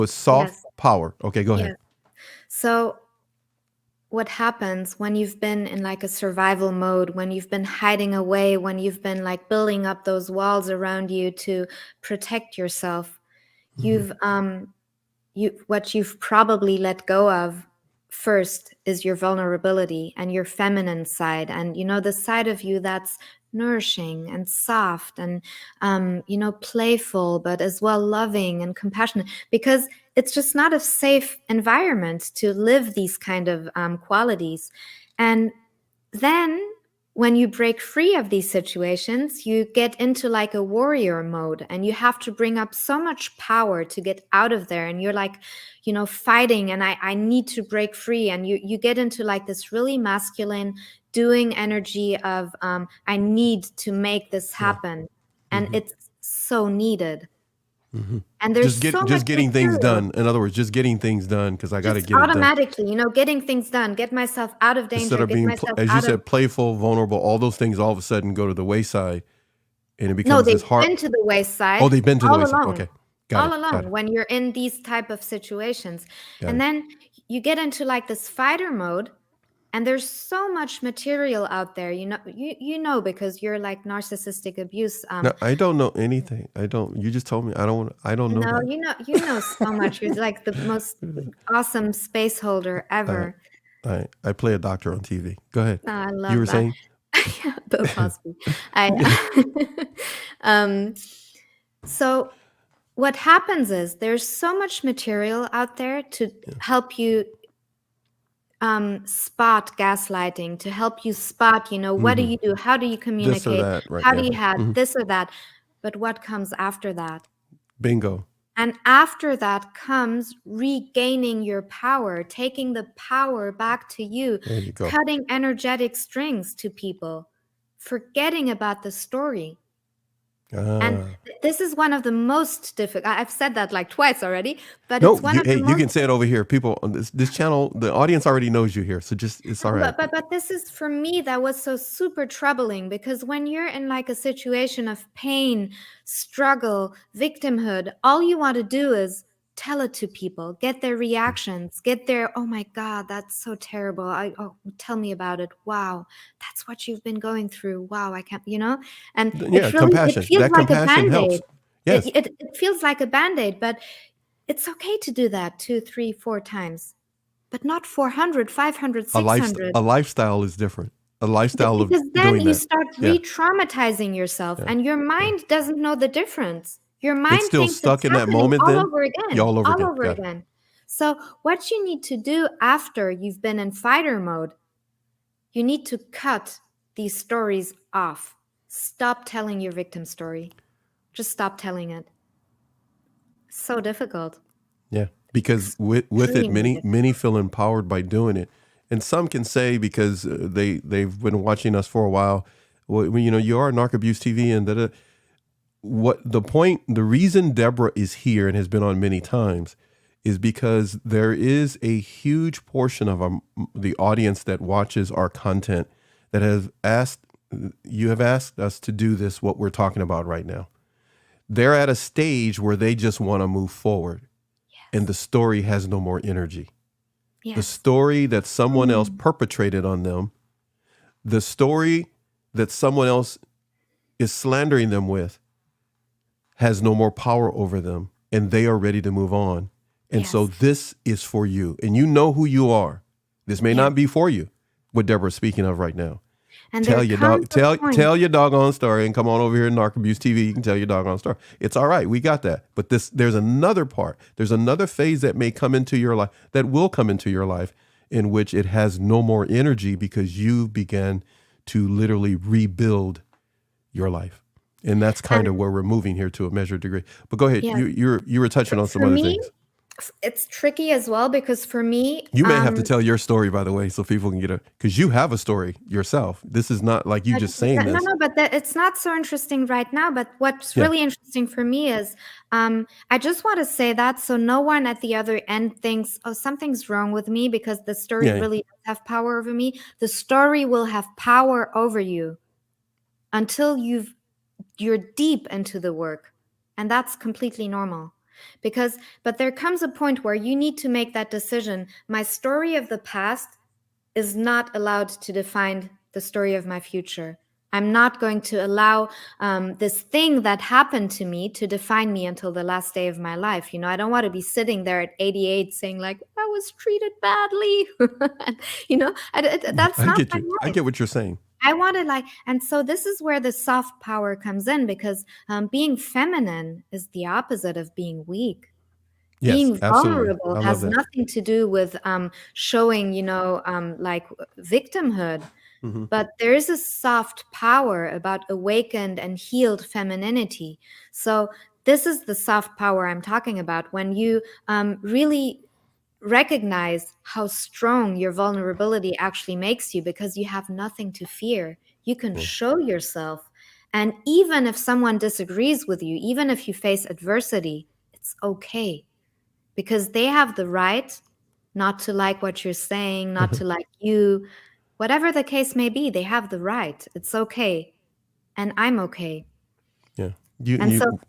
With soft Yes. power. Okay, go ahead. Yes. So what happens when you've been in like a survival mode, when you've been hiding away, when you've been like building up those walls around you to protect yourself, you've what you've probably let go of first is your vulnerability and your feminine side, and the side of you that's nourishing and soft and playful, but as well loving and compassionate, because it's just not a safe environment to live these kind of qualities. And then when you break free of these situations, you get into like a warrior mode, and you have to bring up so much power to get out of there. And you're like, fighting, and I need to break free. And you get into like this really masculine doing energy of, I need to make this Yeah. happen. And it's so needed. And there's Just so much getting things material. done. In other words, just getting things done because I got to Just get it done. automatically, getting things done, get myself out of Instead danger, of get being, myself as you out of. said, playful, vulnerable, all those things all of a sudden go to the wayside, and it No, becomes this they've hard. been to the wayside Oh, they've been to the all wayside. along. Okay, got All it. Got along it. when you're in these type of situations. Got And it. then you get into like this fighter mode, and there's so much material out there, because you're like narcissistic abuse. No, I don't know anything. I don't. You just told me. I don't. I don't know No, that. you know so much. You're like the most awesome space holder I, ever. I play a doctor on TV. Go ahead. I You love were that. saying? Yeah, Bill Cosby. I um so what happens is there's so much material out there to help you spot gaslighting, to help you spot, what do you do? How do you This or communicate? that, right? How do Yeah. you have this or that? But what comes after that? Bingo. And after that comes regaining your power, taking the power back to you, There you go. cutting energetic strings to people, forgetting about the story. And this is one of the most difficult. I've said that like twice already, but No, it's one of the you most. can say it over here. People on this channel, the audience already knows you here, so just it's all right. But this is, for me, that was so super troubling, because when you're in like a situation of pain, struggle, victimhood, all you want to do is tell it to people, get their reactions, get their, oh my God, that's so terrible. Tell me about it. Wow, that's what you've been going through. Wow, I can't, and Yeah, it compassion. feels That like a compassion band-aid. helps. Yes, It feels like a band-aid, but it's okay to do that 2, 3, 4 times. But not 400, 500, 600. a lifestyle is different. A lifestyle of Because then doing you that. start Yeah, re-traumatizing yourself, yeah, and your yeah. mind doesn't know the difference. Your It's mind still thinks it's stuck in that happening moment. all Then, over yeah, again, all over all again. over Got it. again. So what you need to do after you've been in fighter mode, you need to cut these stories off. Stop telling your victim story. Just stop telling it. So difficult. Yeah, because with it, Extremely many difficult. feel empowered by doing it, and some can say because they've been watching us for a while. Well, you are Narc Abuse TV, and that. What the point? The reason Deborah is here and has been on many times is because there is a huge portion of the audience that watches our content that has asked. You have asked us to do this. What we're talking about right now. They're at a stage where they just want to move forward. And the story has no more energy. Yes. The story that someone else perpetrated on them, the story that someone else is slandering them with, has no more power over them, and they are ready to move on. And so this is for you, and you know who you are. This may not be for you, what Deborah's speaking of right now. And Tell your doggone story and come on over here to Narc Abuse TV. You can tell your doggone story. It's all right. We got that. But there's another part. There's another phase that may come into your life, that will come into your life, in which it has no more energy because you began to literally rebuild your life. And that's kind of where we're moving here to a measured degree. But go ahead. You were touching on some other things. It's tricky as well, because for me, you may have to tell your story, by the way, so people can get because you have a story yourself. This is not like you just saying this. No, but it's not so interesting right now. But what's really interesting for me is, I just want to say that so no one at the other end thinks, oh, something's wrong with me because the story really does have power over me. The story will have power over you until you're deep into the work, and that's completely normal. But there comes a point where you need to make that decision. My story of the past is not allowed to define the story of my future. I'm not going to allow this thing that happened to me to define me until the last day of my life. I don't want to be sitting there at 88 saying like, I was treated badly. That's I not get my you. I life. get what you're saying. I want to and so this is where the soft power comes in, because being feminine is the opposite of being weak. Yes, Being absolutely. vulnerable I love has that. nothing to do with showing, like victimhood. Hmm. But there is a soft power about awakened and healed femininity. So this is the soft power I'm talking about, when you really recognize how strong your vulnerability actually makes you, because you have nothing to fear. You can Yeah. show yourself. And even if someone disagrees with you, even if you face adversity, it's okay, because they have the right not to like what you're saying, not to like you. Whatever the case may be, they have the right. It's okay. And I'm okay. Yeah. You And so you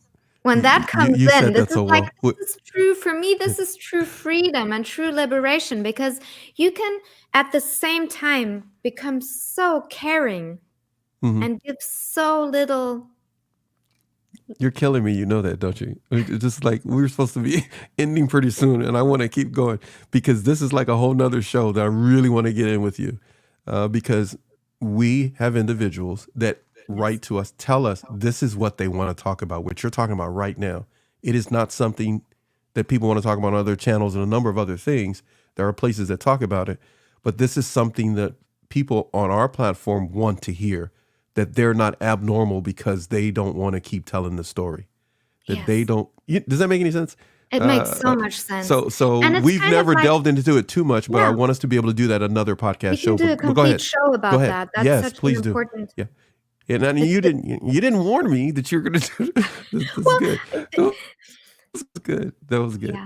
when that comes you in, said this that is so like, well. this is true for me. This is true freedom and true liberation, because you can at the same time become so caring Mhm. and give so little. You're killing me. You know that, don't you? It's just like we're supposed to be ending pretty soon, and I want to keep going because this is like a whole nother show that I really want to get in with you, because we have individuals that Yes. write to us, tell us this is what they want to talk about, what you're talking about right now. It is not something that people want to talk about on other channels and a number of other things. There are places that talk about it, but this is something that people on our platform want to hear, that they're not abnormal because they don't want to keep telling the story. That they Yes. don't. Does that make any sense? It makes so much sense. So And it's we've kind of never like, delved into it too much, but I yeah, want us to be able to do that another podcast we can show. do a But go complete ahead, show go about ahead. that. That's Yes, such an please do. important. Yeah, and It's, you it's didn't warn me that you're going to do this. This is well, good. That was good. That was good. yeah.